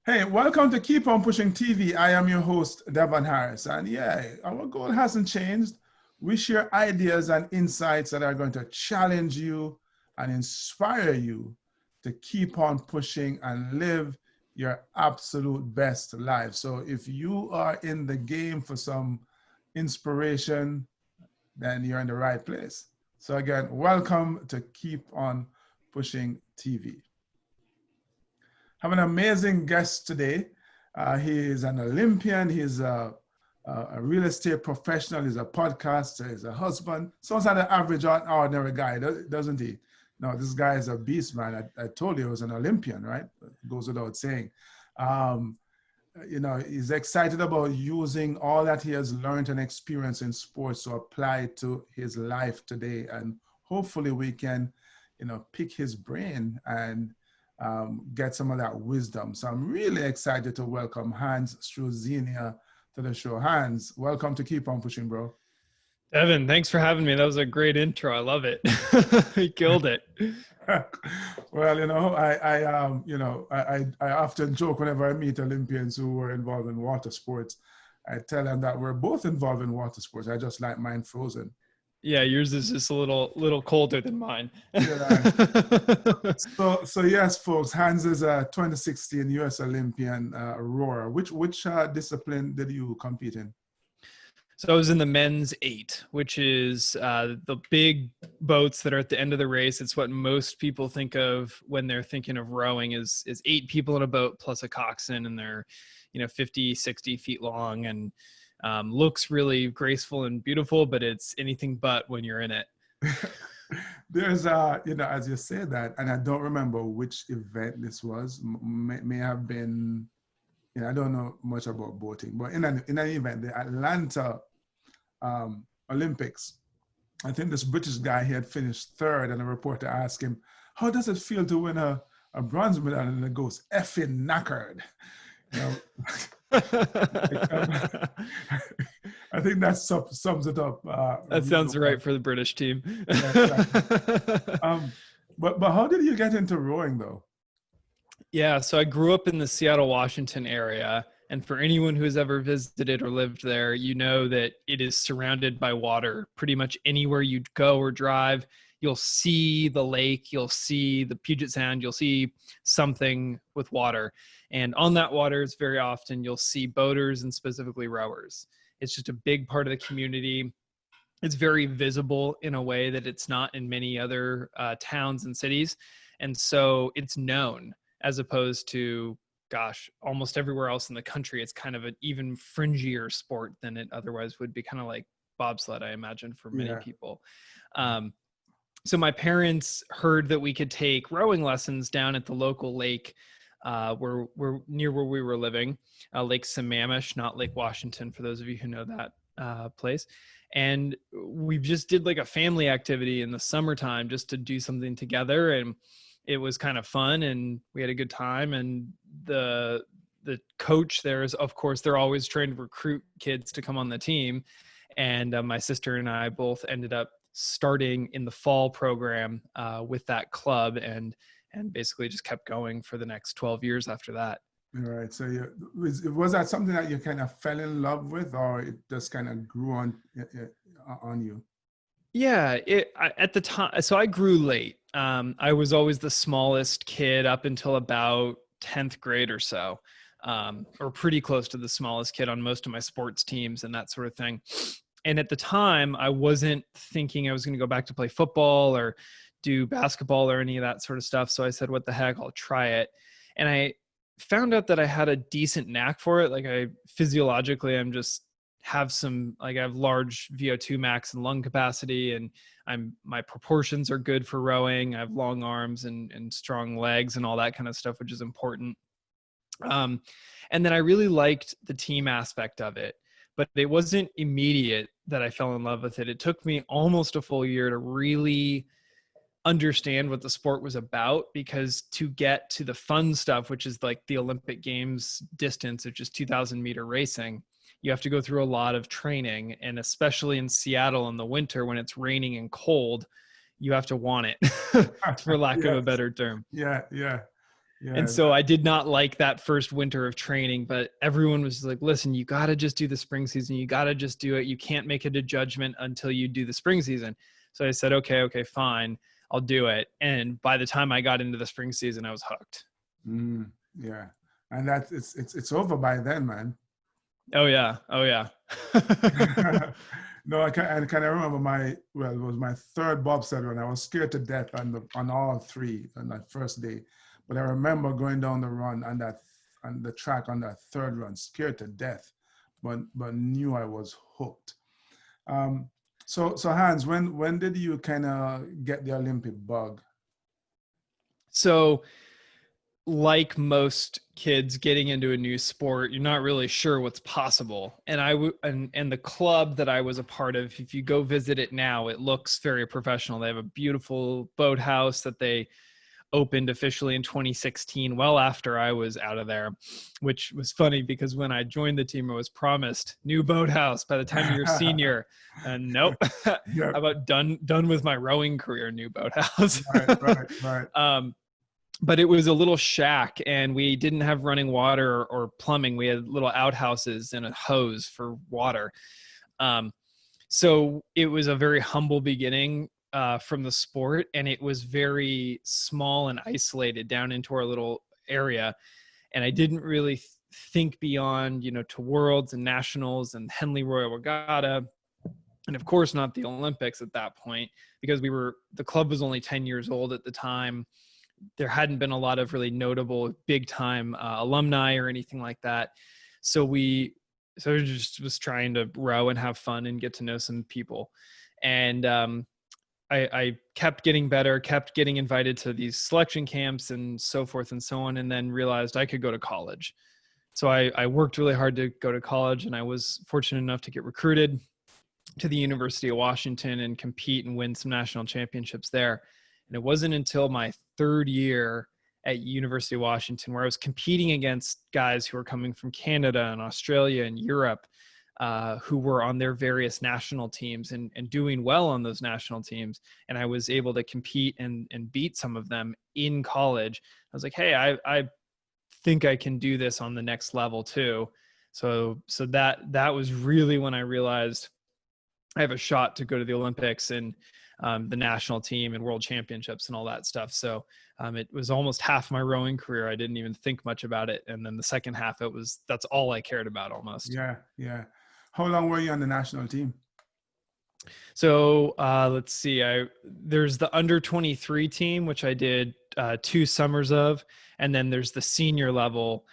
Hey, welcome to Keep On Pushing TV. I am your host, Devonharris. And our goal hasn't changed. We share ideas and insights that are going to challenge you and inspire you to keep on pushing and live your absolute best life. So if you are in the game for some inspiration, then you're in the right place. So again, welcome to Keep On Pushing TV. Have an amazing guest today. He is an Olympian. He's a real estate professional. He's a podcaster. He's a husband. Sounds like an average, ordinary guy, doesn't he? No, this guy is a beast, man. I told you he was an Olympian, right? It goes without saying. He's excited about using all that he has learned and experienced in sports to apply to his life today. And hopefully we can, pick his brain and get some of that wisdom. So I'm really excited to welcome Hans Struzyna to the show. Hans, welcome to Keep On Pushing, bro. Evan, thanks for having me. That was a great intro. I love it. You killed it. Well, I often joke whenever I meet Olympians who were involved in water sports. I tell them that we're both involved in water sports. I just like mine frozen. Yeah, yours is just a little colder than mine. Yeah. So yes, folks, Hans is a 2016 U.S. Olympian rower. Which discipline did you compete in? So I was in the men's 8, which is the big boats that are at the end of the race. It's what most people think of when they're thinking of rowing is 8 people in a boat plus a coxswain, and they're 50, 60 feet long and looks really graceful and beautiful, but it's anything but when you're in it. There's as you say that, and I don't remember which event this was, may have been, I don't know much about boating, but in an event, the Atlanta Olympics, I think this British guy, he had finished 3rd, and a reporter asked him, how does it feel to win a bronze medal? And it goes, effing knackered. I think that sums it up. That sounds right for the British team. But how did you get into rowing, though? Yeah, so I grew up in the Seattle, Washington area. And for anyone who has ever visited or lived there, you know that it is surrounded by water. Pretty much anywhere you go or drive, you'll see the lake, you'll see the Puget Sound, you'll see something with water. And on that water, it's very often you'll see boaters and specifically rowers. It's just a big part of the community. It's very visible in a way that it's not in many other towns and cities. And so it's known, as opposed to, almost everywhere else in the country. It's kind of an even fringier sport than it otherwise would be, kind of like bobsled, I imagine, for many people. So my parents heard that we could take rowing lessons down at the local lake we're near where we were living, Lake Sammamish, not Lake Washington, for those of you who know that place. And we just did like a family activity in the summertime just to do something together. And it was kind of fun and we had a good time. And the coach there is, of course, they're always trying to recruit kids to come on the team. And my sister and I both ended up starting in the fall program with that club and basically just kept going for the next 12 years after that. All right. So was that something that you kind of fell in love with, or it just kind of grew on you? Yeah, at the time, so I grew late. I was always the smallest kid up until about 10th grade or so, or pretty close to the smallest kid on most of my sports teams and that sort of thing. And at the time, I wasn't thinking I was going to go back to play football or do basketball or any of that sort of stuff. So I said, what the heck, I'll try it. And I found out that I had a decent knack for it. Like physiologically, I have large VO2 max and lung capacity, and my proportions are good for rowing. I have long arms and strong legs and all that kind of stuff, which is important. And then I really liked the team aspect of it, but it wasn't immediate that I fell in love with it. It took me almost a full year to really understand what the sport was about, because to get to the fun stuff, which is like the Olympic Games distance of just 2,000 meter racing, you have to go through a lot of training. And especially in Seattle in the winter when it's raining and cold, you have to want it for lack of a better term. Yeah. And Yeah. so I did not like that first winter of training, but everyone was like, listen, you got to just do the spring season. You got to just do it. You can't make it a judgment until you do the spring season. So I said, okay, fine. I'll do it. And by the time I got into the spring season, I was hooked. Yeah. And that's, it's over by then, man. Oh yeah. No, I can remember it was my third bobsled run. I was scared to death on all three on that first day. But I remember going down the run on the track on that third run, scared to death, but knew I was hooked. So Hans, when did you kind of get the Olympic bug? So like most kids getting into a new sport, you're not really sure what's possible. And and the club that I was a part of, if you go visit it now, it looks very professional. They have a beautiful boathouse that they opened officially in 2016, well after I was out of there, which was funny because when I joined the team, I was promised new boathouse by the time you're a senior. And nope. How about done with my rowing career, new boathouse. Right. But it was a little shack and we didn't have running water or plumbing. We had little outhouses and a hose for water. So it was a very humble beginning from the sport, and it was very small and isolated down into our little area. And I didn't really think beyond, to worlds and nationals and Henley Royal Regatta. And of course, not the Olympics at that point, because the club was only 10 years old at the time. There hadn't been a lot of really notable big time alumni or anything like that. So I just was trying to row and have fun and get to know some people. And I kept getting better, kept getting invited to these selection camps and so forth and so on, and then realized I could go to college. So I worked really hard to go to college, and I was fortunate enough to get recruited to the University of Washington and compete and win some national championships there. And it wasn't until my third year at University of Washington where I was competing against guys who were coming from Canada and Australia and Europe, who were on their various national teams and doing well on those national teams. And I was able to compete and beat some of them in college. I was like, hey, I think I can do this on the next level too. So that was really when I realized I have a shot to go to the Olympics and the national team and world championships and all that stuff. So it was almost half my rowing career. I didn't even think much about it. And then the second half, that's all I cared about almost. Yeah. How long were you on the national team? So let's see. There's the under 23 team, which I did 2 summers of, and then there's the senior level.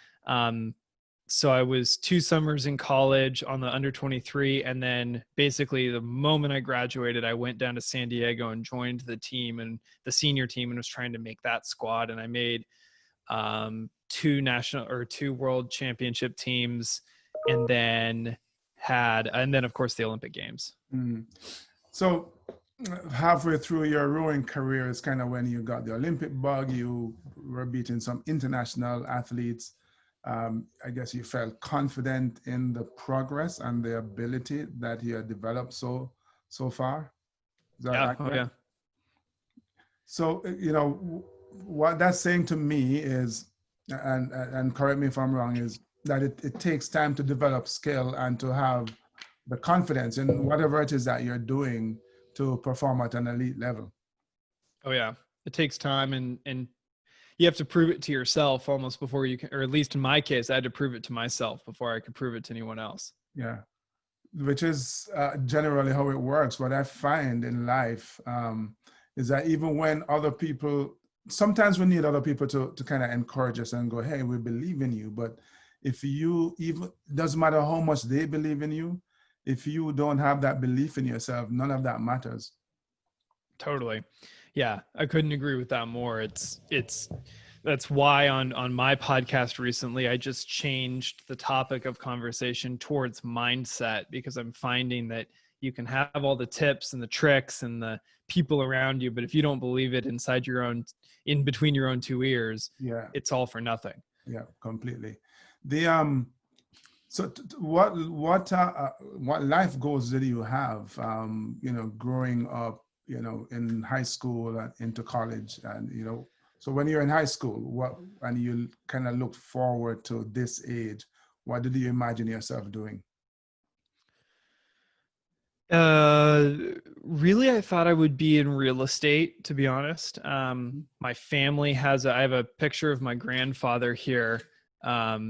So I was 2 summers in college on the under 23. And then basically the moment I graduated, I went down to San Diego and joined the team and the senior team and was trying to make that squad. And I made 2 world championship teams, and then of course the Olympic Games. So halfway through your rowing career is kind of when you got the Olympic bug. You were beating some international athletes. I guess you felt confident in the progress and the ability that you had developed so far. Is that accurate? Yeah. So, what that's saying to me is, and correct me if I'm wrong, is that it takes time to develop skill and to have the confidence in whatever it is that you're doing to perform at an elite level. Oh yeah. It takes time and you have to prove it to yourself almost before you can, or at least in my case, I had to prove it to myself before I could prove it to anyone else. Yeah. Which is generally how it works. What I find in life is that even when other people, sometimes we need other people to kind of encourage us and go, hey, we believe in you. But if you doesn't matter how much they believe in you, if you don't have that belief in yourself, none of that matters. Totally. Yeah, I couldn't agree with that more. That's why on my podcast recently, I just changed the topic of conversation towards mindset, because I'm finding that you can have all the tips and the tricks and the people around you, but if you don't believe it inside in between your own 2 ears, it's all for nothing. Yeah, completely. So what life goals did you have, growing up, in high school and into college, and, So when you're in high school, and you kind of look forward to this age, what did you imagine yourself doing? Really, I thought I would be in real estate, to be honest. My family I have a picture of my grandfather here,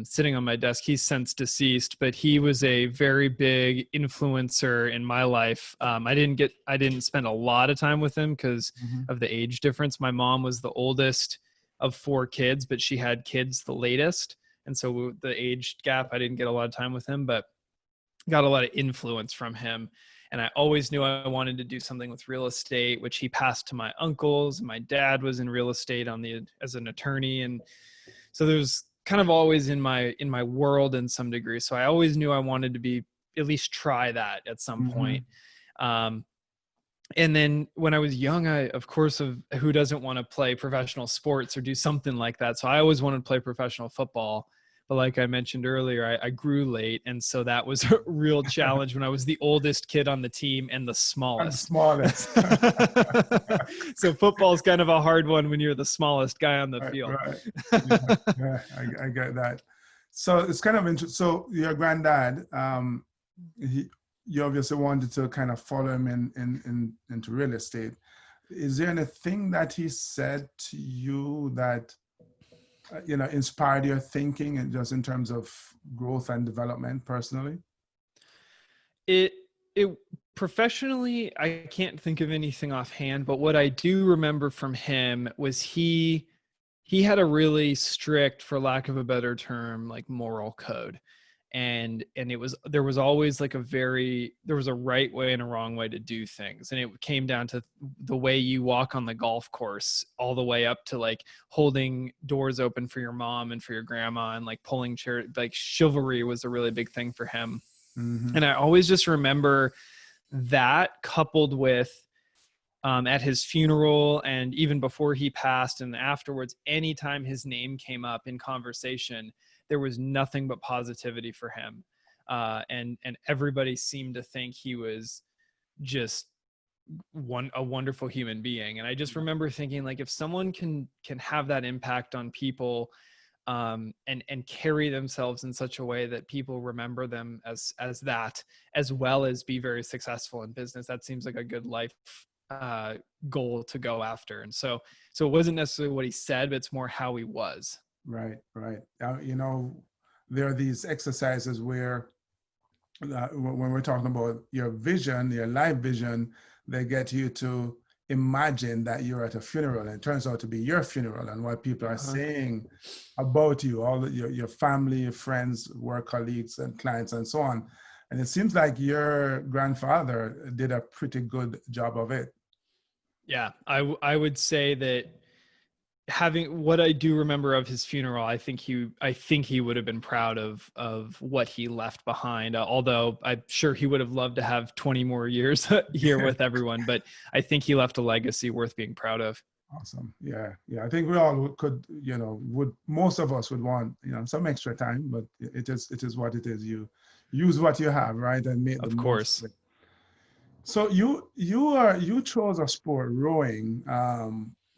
sitting on my desk. He's since deceased, but he was a very big influencer in my life. I didn't spend a lot of time with him because Mhm. of the age difference. My mom was the oldest of 4 kids, but she had kids the latest. And so the age gap, I didn't get a lot of time with him, but got a lot of influence from him. And I always knew I wanted to do something with real estate, which he passed to my uncles. My dad was in real estate as an attorney. And so there's kind of always in my world in some degree. So I always knew I wanted to be, at least try that at some point. Um, and then when I was young, who doesn't want to play professional sports or do something like that? So I always wanted to play professional football. But like I mentioned earlier, I grew late. And so that was a real challenge when I was the oldest kid on the team and the I'm the smallest. smallest. So football is kind of a hard one when you're the smallest guy on the Right, field. right. Yeah, I get that. So it's kind of interesting. So your granddad, you obviously wanted to kind of follow him into real estate. Is there anything that he said to you that inspired your thinking, and just in terms of growth and development personally? It professionally, I can't think of anything offhand, but what I do remember from him was he had a really strict, for lack of a better term, like moral code. And there was always like there was a right way and a wrong way to do things. And it came down to the way you walk on the golf course, all the way up to like holding doors open for your mom and for your grandma, and like pulling chair, like chivalry was a really big thing for him. Mm-hmm. And I always just remember that, coupled with at his funeral and even before he passed and afterwards, anytime his name came up in conversation, there was nothing but positivity for him. And everybody seemed to think he was just a wonderful human being. And I just remember thinking, like, if someone can have that impact on people, and carry themselves in such a way that people remember them as that, as well as be very successful in business, that seems like a good life goal to go after. And so it wasn't necessarily what he said, but it's more how he was. Right, right. There are these exercises where when we're talking about your vision, your life vision, they get you to imagine that you're at a funeral, and it turns out to be your funeral, and what people are saying about you, your family, your friends, work colleagues, and clients, and so on. And it seems like your grandfather did a pretty good job of it. Yeah, I would say that, having what I do remember of his funeral, I think he would have been proud of what he left behind. Although I'm sure he would have loved to have 20 more years here with everyone, but I think he left a legacy worth being proud of. Awesome. Yeah. I think we all could, most of us would want, some extra time, but it is what it is. You use what you have, right, and make the Of most course. of it. So you chose a sport, rowing.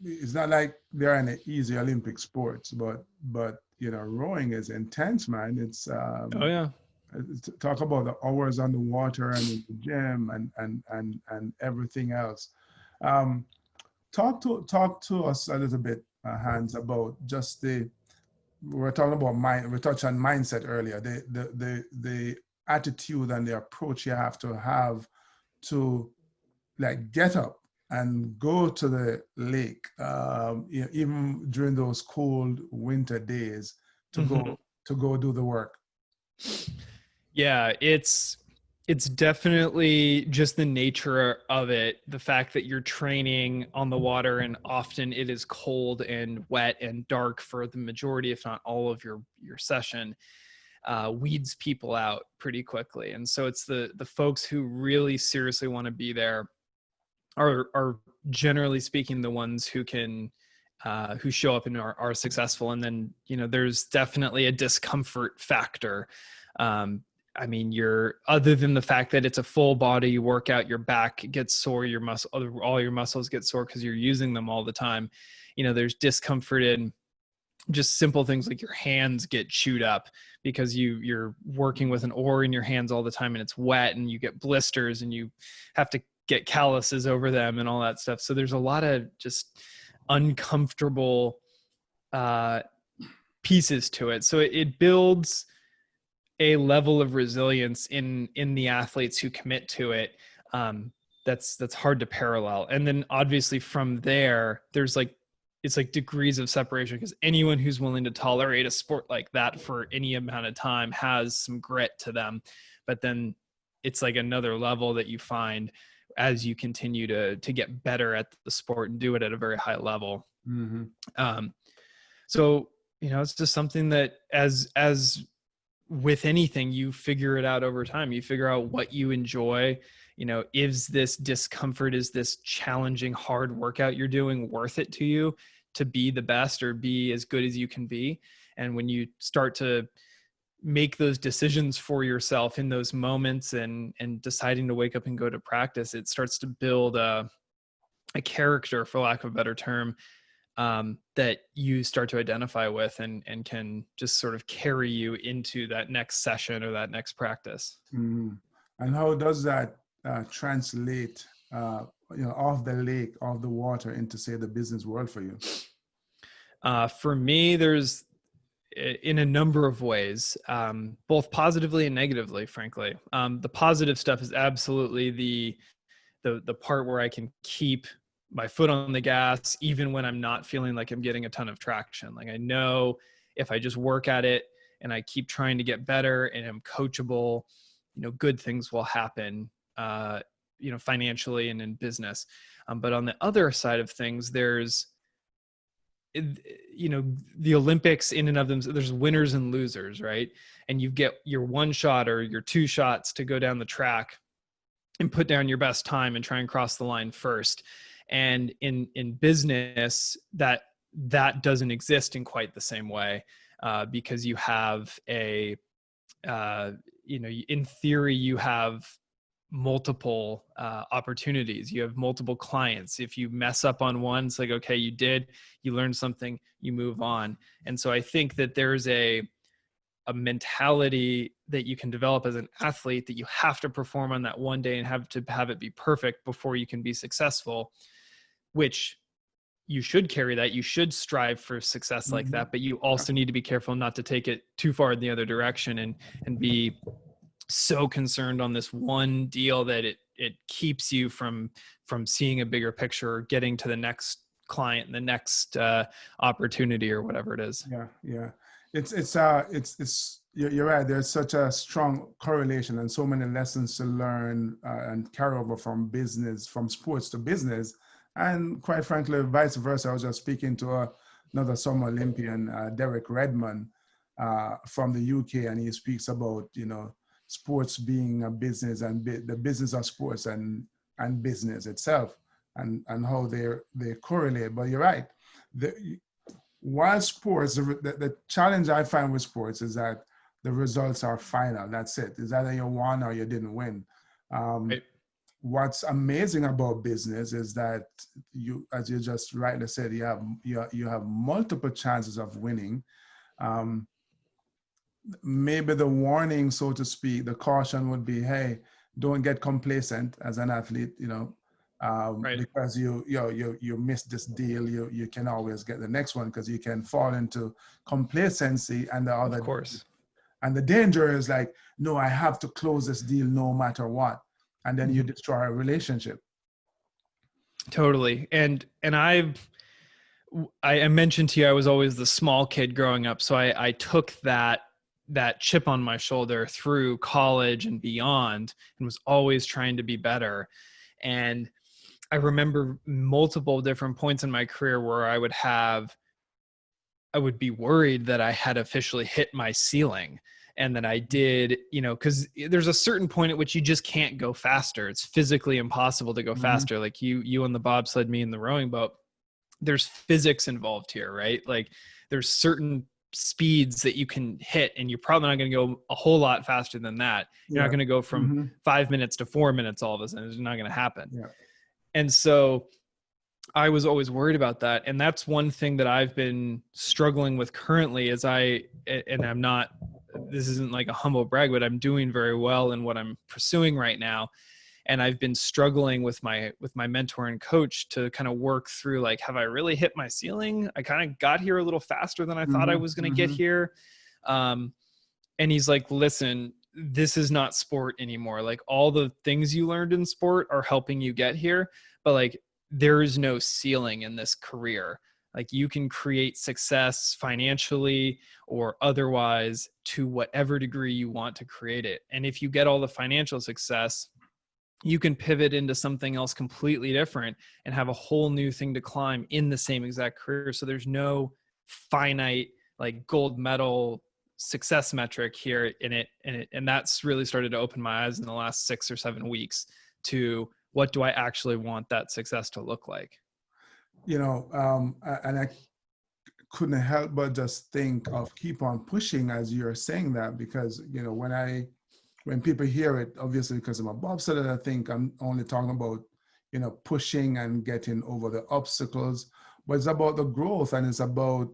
It's not like there are any easy Olympic sports, but rowing is intense, man. It's Oh yeah. talk about the hours on the water and in the gym and everything else. Talk to us a little bit, Hans, about just we're talking about mind. We touched on mindset earlier. The attitude and the approach you have to like get up and go to the lake, even during those cold winter days, to go do the work. Yeah, it's definitely just the nature of it. The fact that you're training on the water, and often it is cold and wet and dark for the majority, if not all of your session, weeds people out pretty quickly. And so it's the folks who really seriously want to be there are generally speaking the ones who can who show up and are successful. And then there's definitely a discomfort factor. I mean, other than the fact that it's a full body workout, your back gets sore, all your muscles get sore because you're using them all the time. There's discomfort in just simple things like your hands get chewed up because you're working with an oar in your hands all the time and it's wet and you get blisters and you have to get calluses over them and all that stuff. So there's a lot of just uncomfortable pieces to it. So it builds a level of resilience in the athletes who commit to it. That's hard to parallel. And then obviously from there, it's like degrees of separation, because anyone who's willing to tolerate a sport like that for any amount of time has some grit to them. But then it's like another level that you find as you continue to get better at the sport and do it at a very high level. Mm-hmm. So, it's just something that as with anything, you figure it out over time. You figure out what you enjoy. Is this discomfort, is this challenging, hard workout you're doing worth it to you to be the best or be as good as you can be? And when you start to make those decisions for yourself in those moments and deciding to wake up and go to practice, it starts to build a character, for lack of a better term, that you start to identify with and can just sort of carry you into that next session or that next practice. Mm-hmm. And how does that translate, off the lake, off the water into, say, the business world for you? For me, there's in a number of ways, both positively and negatively, frankly. The positive stuff is absolutely the part where I can keep my foot on the gas, even when I'm not feeling like I'm getting a ton of traction. Like, I know if I just work at it and I keep trying to get better and I'm coachable, good things will happen, financially and in business. But on the other side of things, there's, the Olympics in and of them, there's winners and losers, right? And you get your one shot or your two shots to go down the track and put down your best time and try and cross the line first. And in business, that doesn't exist in quite the same way, because you have in theory, you have multiple opportunities. You have multiple clients. If you mess up on one, it's like, okay, you learned something, you move on. And so I think that there's a mentality that you can develop as an athlete that you have to perform on that one day and have to have it be perfect before you can be successful, which you should carry that. You should strive for success like that, but you also need to be careful not to take it too far in the other direction and be so concerned on this one deal that it keeps you from seeing a bigger picture or getting to the next client and the next opportunity or whatever it is. Yeah. It's you're right. There's such a strong correlation and so many lessons to learn and carry over from sports to business. And quite frankly, vice versa. I was just speaking to another summer Olympian, Derek Redmond, from the UK, and he speaks about, sports being a business and the business of sports and business itself, and how they correlate. But you're right. While sports, the challenge I find with sports is that the results are final. That's it. It's either you won or you didn't win. Right. What's amazing about business is that you, as you just rightly said, you have multiple chances of winning. Maybe the warning, so to speak, the caution would be, hey, don't get complacent as an athlete, right. Because you missed this deal, you can always get the next one, because you can fall into complacency and the other. Of course. And the danger is like, no, I have to close this deal no matter what. And then you destroy a relationship. Totally. And I mentioned to you, I was always the small kid growing up. So I took that chip on my shoulder through college and beyond, and was always trying to be better. And I remember multiple different points in my career where I would be worried that I had officially hit my ceiling. And that I did, because there's a certain point at which you just can't go faster. It's physically impossible to go faster. Like you on the bobsled, me in the rowing boat. There's physics involved here, right? Like there's certain speeds that you can hit, and you're probably not going to go a whole lot faster than that. You're not going to go from 5 minutes to 4 minutes all of a sudden. It's not going to happen. Yeah. And so I was always worried about that. And that's one thing that I've been struggling with currently is I'm not, this isn't like a humble brag, but I'm doing very well in what I'm pursuing right now. And I've been struggling with my mentor and coach to kind of work through, like, have I really hit my ceiling? I kind of got here a little faster than I thought I was going to get here. And he's like, listen, this is not sport anymore. Like, all the things you learned in sport are helping you get here, but like, there is no ceiling in this career. Like, you can create success financially or otherwise to whatever degree you want to create it. And if you get all the financial success, you can pivot into something else completely different and have a whole new thing to climb in the same exact career. So there's no finite, like, gold medal success metric here in it. And that's really started to open my eyes in the last 6 or 7 weeks to what do I actually want that success to look like? And I couldn't help but just think of keep on pushing as you're saying that, because, when people hear it, obviously because I'm a bobsledder, I think I'm only talking about, pushing and getting over the obstacles, but it's about the growth, and it's about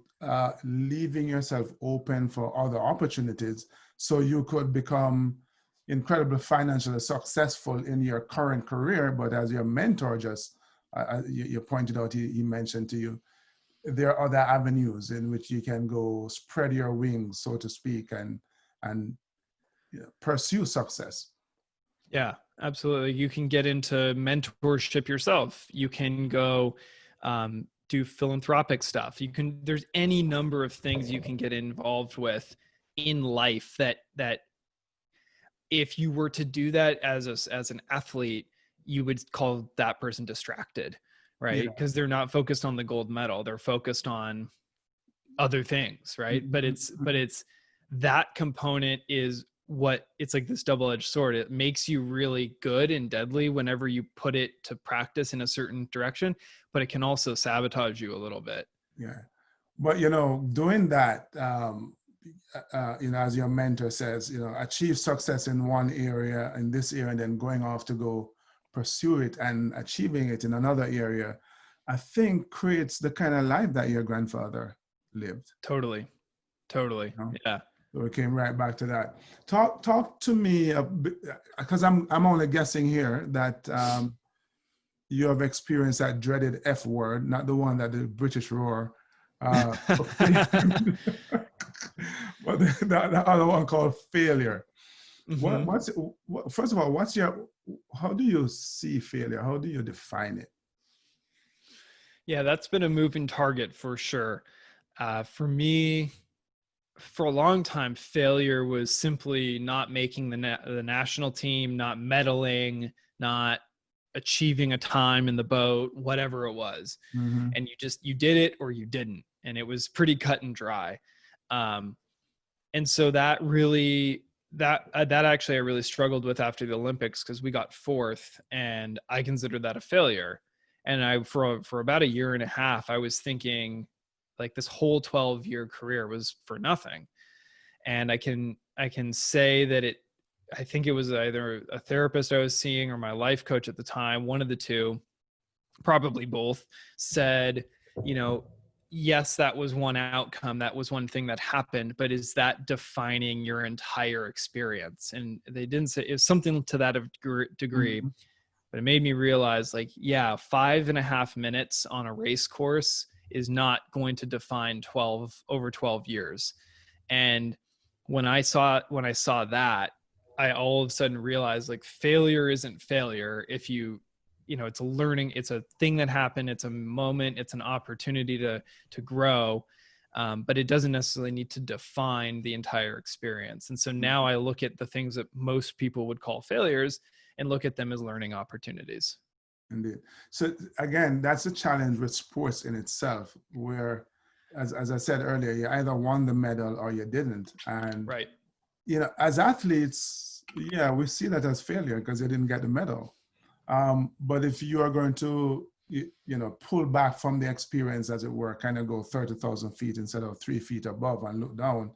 leaving yourself open for other opportunities so you could become incredibly financially successful in your current career. But as your mentor just, you pointed out, he mentioned to you, there are other avenues in which you can go spread your wings, so to speak, and pursue success. Yeah, absolutely. You can get into mentorship yourself. You can go do philanthropic stuff. There's any number of things you can get involved with in life that if you were to do that as an athlete, you would call that person distracted, right? Because they're not focused on the gold medal. They're focused on other things, right? But it's that component is what it's like, this double-edged sword. It makes you really good and deadly whenever you put it to practice in a certain direction, but it can also sabotage you a little bit. Yeah. But, doing that, as your mentor says, achieve success in one area, in this area, and then going off to go pursue it and achieving it in another area, I think creates the kind of life that your grandfather lived. Totally. Yeah. So we came right back to that. Talk to me, because I'm only guessing here that you have experienced that dreaded F word, not the one that the British roar, but the other one called failure. First of all, how do you see failure? How do you define it? Yeah, that's been a moving target for sure. For me, for a long time, failure was simply not making the national team, not medaling, not achieving a time in the boat, whatever it was. And you did it or you didn't. And it was pretty cut and dry. And so that actually I really struggled with after the Olympics, because we got 4th, and I considered that a failure. And for about a year and a half, I was thinking, like, this whole 12-year career was for nothing. And I can say that I think it was either a therapist I was seeing or my life coach at the time, one of the two, probably both, said, yes, that was one outcome. That was one thing that happened, but is that defining your entire experience? And they didn't say, it was something to that degree, but it made me realize, like, 5.5 minutes on a race course is not going to define over 12 years. And when I saw that, I all of a sudden realized, like, failure isn't failure. If it's a learning, it's a thing that happened. It's a moment, it's an opportunity to grow. But it doesn't necessarily need to define the entire experience. And so now I look at the things that most people would call failures and look at them as learning opportunities. Indeed. So again, that's a challenge with sports in itself, where, as I said earlier, you either won the medal or you didn't. And, right. As athletes, we see that as failure because they didn't get the medal. But if you are going to, pull back from the experience, as it were, kind of go 30,000 feet instead of 3 feet above and look down,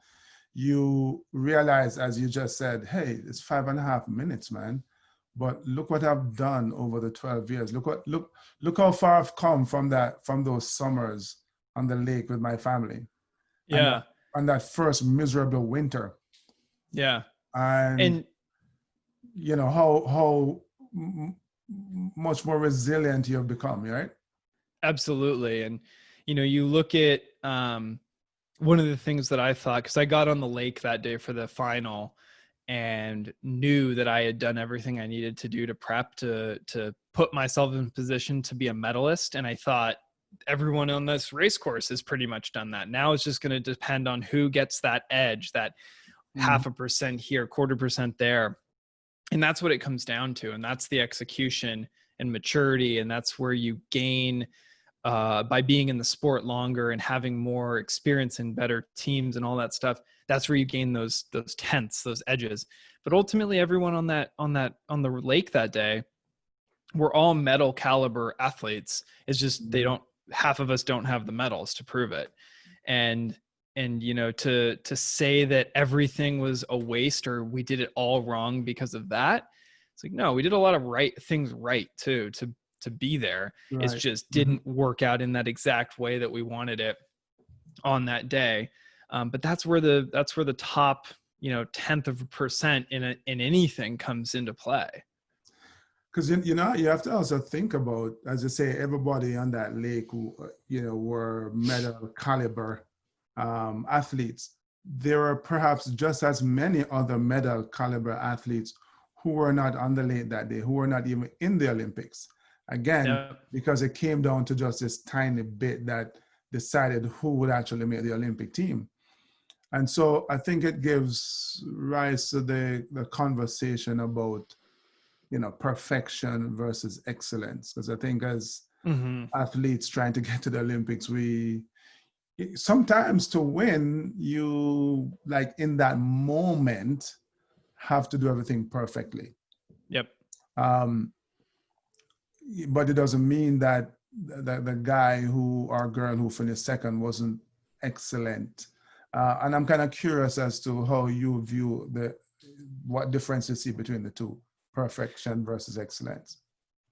you realize, as you just said, hey, it's 5.5 minutes, man. But look what I've done over the 12 years. Look how far I've come from those summers on the lake with my family. Yeah. And that first miserable winter. Yeah. And how much more resilient you've become, right? Absolutely. And, you look at one of the things that I thought, because I got on the lake that day for the final and knew that I had done everything I needed to do to prep to put myself in position to be a medalist. And I thought everyone on this race course has pretty much done that. Now it's just going to depend on who gets that edge, that 0.5% here, 1/4% there. And that's what it comes down to. And that's the execution and maturity. And that's where you gain by being in the sport longer and having more experience in better teams and all that stuff. That's where you gain those tenths, those edges. But ultimately, everyone on the lake that day were all medal caliber athletes. It's just half of us don't have the medals to prove it. And to say that everything was a waste or we did it all wrong because of that, it's like, no, we did a lot of things right too to be there. Right. It just didn't work out in that exact way that we wanted it on that day. But that's where the top 0.1% in anything comes into play. Because you have to also think about, as you say, everybody on that lake who were medal caliber athletes. There are perhaps just as many other medal caliber athletes who were not on the lake that day, who were not even in the Olympics. Again, because it came down to just this tiny bit that decided who would actually make the Olympic team. And so I think it gives rise to the conversation about, perfection versus excellence. Because I think as athletes trying to get to the Olympics, we sometimes to win, you like in that moment have to do everything perfectly. Yep. But it doesn't mean that the guy or girl who finished second wasn't excellent. And I'm kind of curious as to how you view what difference you see between the two, perfection versus excellence.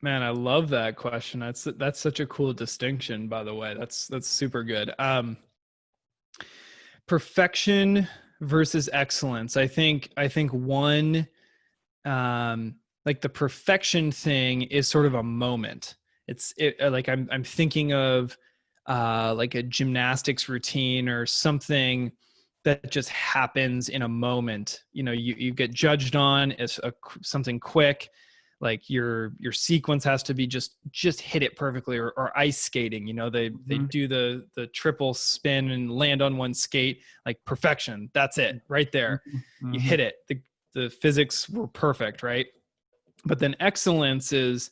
Man, I love that question. That's such a cool distinction, by the way. That's super good. Perfection versus excellence. I think one, like the perfection thing is sort of a moment. Like I'm thinking of like a gymnastics routine or something that just happens in a moment. You get judged on as something quick, like your sequence has to be just hit it perfectly, or ice skating. They do the triple spin and land on one skate, like perfection. That's it right there. You hit it. The physics were perfect, right? But then excellence is,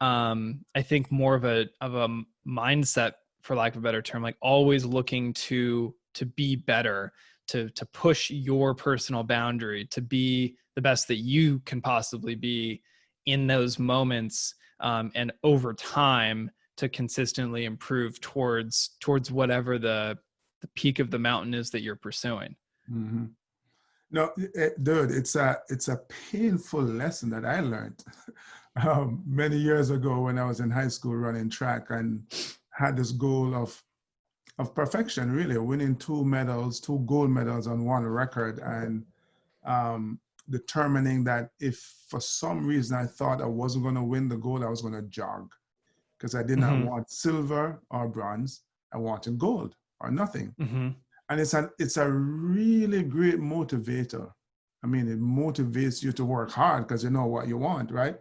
I think, more of a mindset, for lack of a better term, like always looking to be better, to push your personal boundary, to be the best that you can possibly be in those moments, and over time to consistently improve towards whatever the peak of the mountain is that you're pursuing. Mm-hmm. No, dude, it's a painful lesson that I learned many years ago when I was in high school running track and had this goal of perfection, really winning 2 gold medals on one record, and determining that if for some reason I thought I wasn't going to win the gold, I was going to jog, because I did not want silver or bronze. I wanted gold or nothing. And it's a really great motivator. I mean, it motivates you to work hard because you know what you want, right?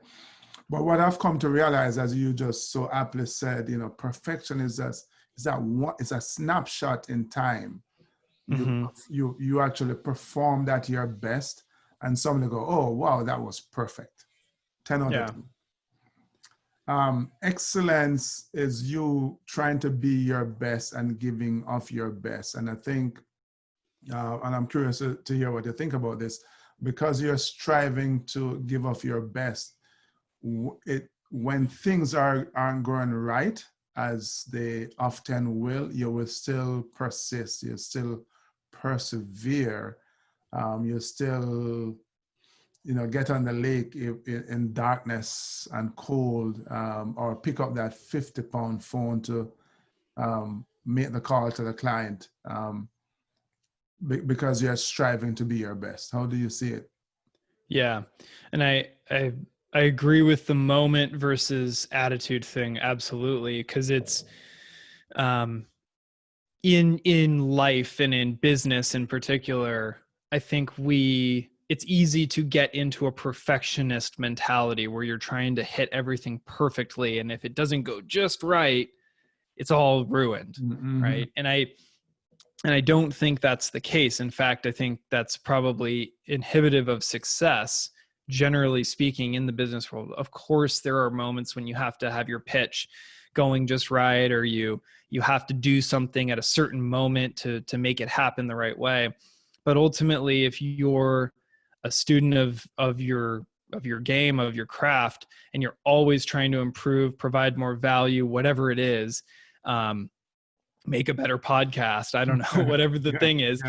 But what I've come to realize, as you just so aptly said, perfection is a snapshot in time. You actually performed at your best, and somebody go, oh wow, that was perfect, 10 out of 10. Excellence is you trying to be your best and giving of your best. And I think, and I'm curious to hear what you think about this, because you're striving to give of your best, when things aren't going right, as they often will, you will still persist, you still persevere, you still, get on the lake in darkness and cold, or pick up that 50-pound phone to make the call to the client, because you're striving to be your best. How do you see it? Yeah. And I agree with the moment versus attitude thing. Absolutely. Cause it's, in life and in business in particular, I think it's easy to get into a perfectionist mentality where you're trying to hit everything perfectly. And if it doesn't go just right, it's all ruined. Mm-hmm. Right. And I don't think that's the case. In fact, I think that's probably inhibitive of success, generally speaking, in the business world. Of course, there are moments when you have to have your pitch going just right, or you have to do something at a certain moment to make it happen the right way. But ultimately, if you're a student of your game, of your craft, and you're always trying to improve, provide more value, whatever it is, make a better podcast, I don't know, whatever the thing is,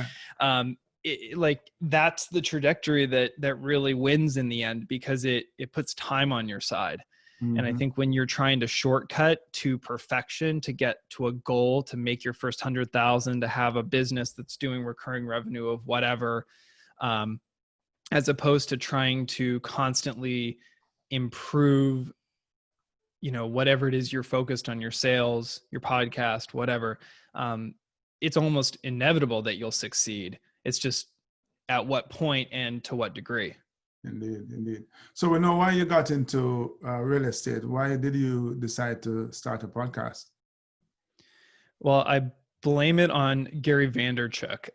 like that's the trajectory that really wins in the end, because it puts time on your side. And I think when you're trying to shortcut to perfection, to get to a goal, to make your first 100,000, to have a business that's doing recurring revenue of whatever, as opposed to trying to constantly improve, whatever it is you're focused on, your sales, your podcast, whatever, it's almost inevitable that you'll succeed. It's just at what point and to what degree. Indeed. So we know why you got into real estate. Why did you decide to start a podcast? Well, I blame it on Gary Vaynerchuk.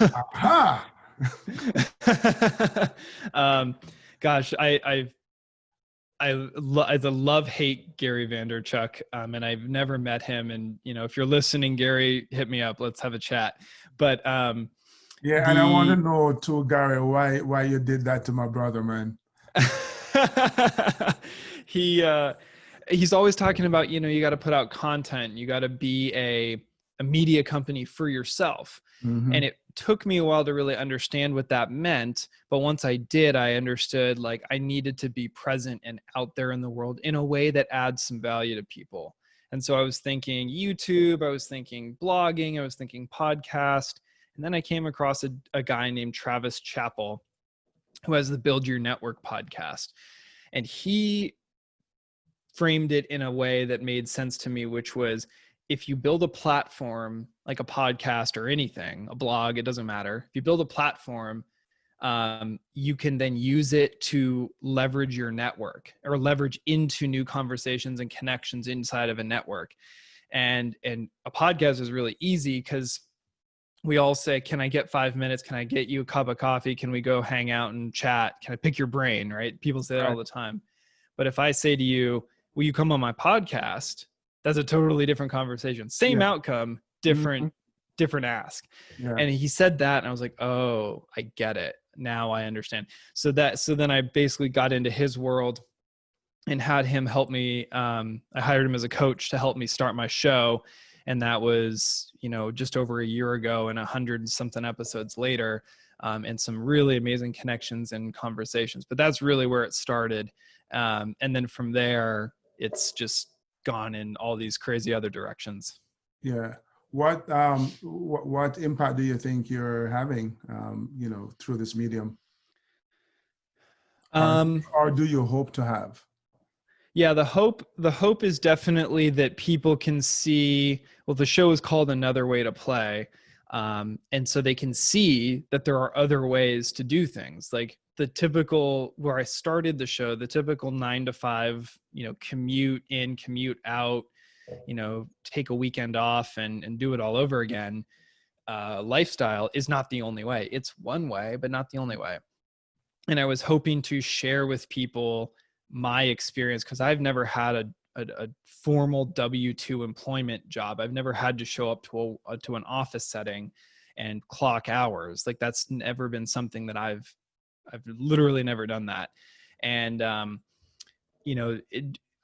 Aha! Gosh, I love-hate Gary Vaynerchuk, and I've never met him. And if you're listening, Gary, hit me up. Let's have a chat. But yeah, and I want to know too, Gary, why you did that to my brother, man. He's always talking about, you got to put out content. You got to be a media company for yourself. Mm-hmm. And it took me a while to really understand what that meant. But once I did, I understood, like, I needed to be present and out there in the world in a way that adds some value to people. And so I was thinking YouTube, I was thinking blogging, I was thinking podcast. And then I came across a guy named Travis Chappell, who has the Build Your Network podcast. And he framed it in a way that made sense to me, which was, if you build a platform like a podcast or anything, a blog, it doesn't matter. If you build a platform, you can then use it to leverage your network or leverage into new conversations and connections inside of a network. And a podcast is really easy because we all say, can I get 5 minutes? Can I get you a cup of coffee? Can we go hang out and chat? Can I pick your brain? Right? People say that all the time. But if I say to you, will you come on my podcast? That's a totally different conversation. Same outcome, different ask. Yeah. And he said that, and I was like, oh, I get it. Now I understand. So then I basically got into his world and had him help me. I hired him as a coach to help me start my show. And that was, just over a year ago, and 100 and something episodes later, and some really amazing connections and conversations. But that's really where it started. And then from there, it's just gone in all these crazy other directions. Yeah. What impact do you think you're having, through this medium? Or do you hope to have? Yeah, the hope is definitely that people can see, well, the show is called Another Way to Play. And so they can see that there are other ways to do things. Like the typical, where I started the show, the typical 9 to 5, commute in, commute out, take a weekend off and do it all over again. Lifestyle is not the only way. It's one way, but not the only way. And I was hoping to share with people my experience, because I've never had a formal W-2 employment job. I've never had to show up to an office setting and clock hours. Like that's never been something that I've literally never done that. And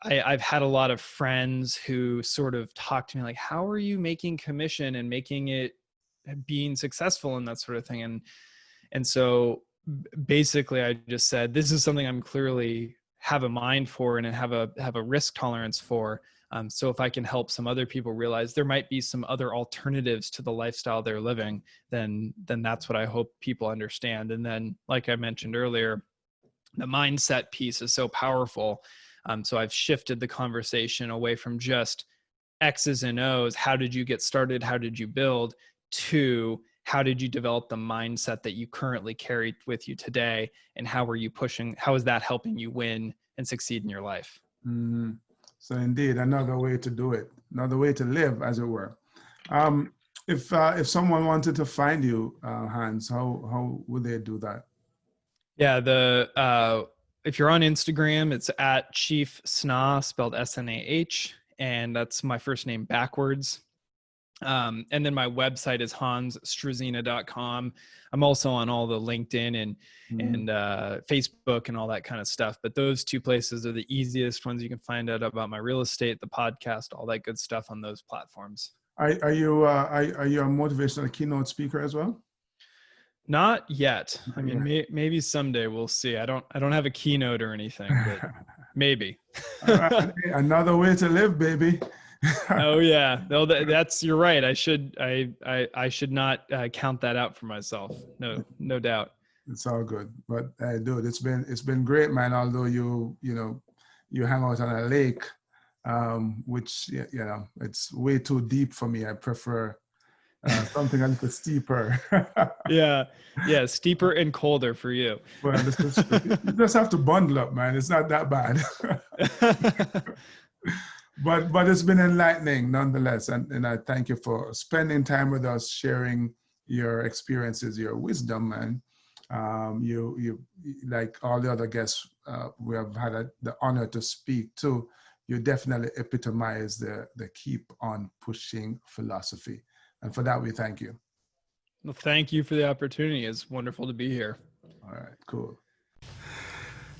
I've had a lot of friends who sort of talk to me like, how are you making commission and making it being successful and that sort of thing? And so basically I just said, this is something I'm clearly have a mind for and have a risk tolerance for. So if I can help some other people realize there might be some other alternatives to the lifestyle they're living, then that's what I hope people understand. And then, like I mentioned earlier, the mindset piece is so powerful. So I've shifted the conversation away from just X's and O's. How did you get started? How did you build? To how did you develop the mindset that you currently carry with you today? And how is that helping you win and succeed in your life? Mm-hmm. So indeed, another way to do it, another way to live, as it were. If someone wanted to find you, Hans, how would they do that? Yeah, if you're on Instagram, it's at Chief Sna, spelled SNAH, and that's my first name backwards. And then my website is hansstruzyna.com. I'm also on all the LinkedIn and Facebook and all that kind of stuff. But those two places are the easiest ones. You can find out about my real estate, the podcast, all that good stuff on those platforms. Are you a motivational keynote speaker as well? Not yet. I mean, maybe someday we'll see. I don't have a keynote or anything, but maybe. Another way to live, baby. Oh yeah, no, that's you're right. I should not count that out for myself. No doubt. It's all good, but dude, it's been great, man. Although you hang out on a lake, which it's way too deep for me. I prefer something a little steeper. yeah, steeper and colder for you. Well, you just have to bundle up, man. It's not that bad. But it's been enlightening nonetheless, and I thank you for spending time with us, sharing your experiences, your wisdom, man. You like all the other guests we have had the honor to speak to. You definitely epitomize the keep on pushing philosophy, and for that we thank you. Well, thank you for the opportunity. It's wonderful to be here. All right, cool.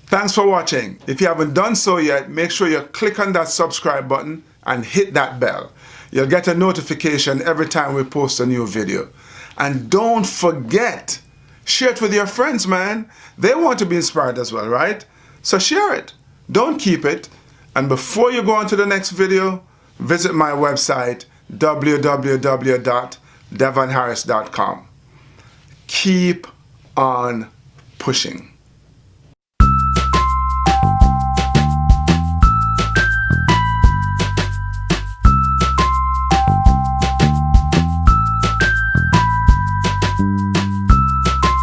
Thanks for watching. If you haven't done so yet, make sure you click on that subscribe button and hit that bell. You'll get a notification every time we post a new video. And don't forget, share it with your friends, man. They want to be inspired as well, right? So share it. Don't keep it. And before you go on to the next video, visit my website, www.devonharris.com. Keep on pushing.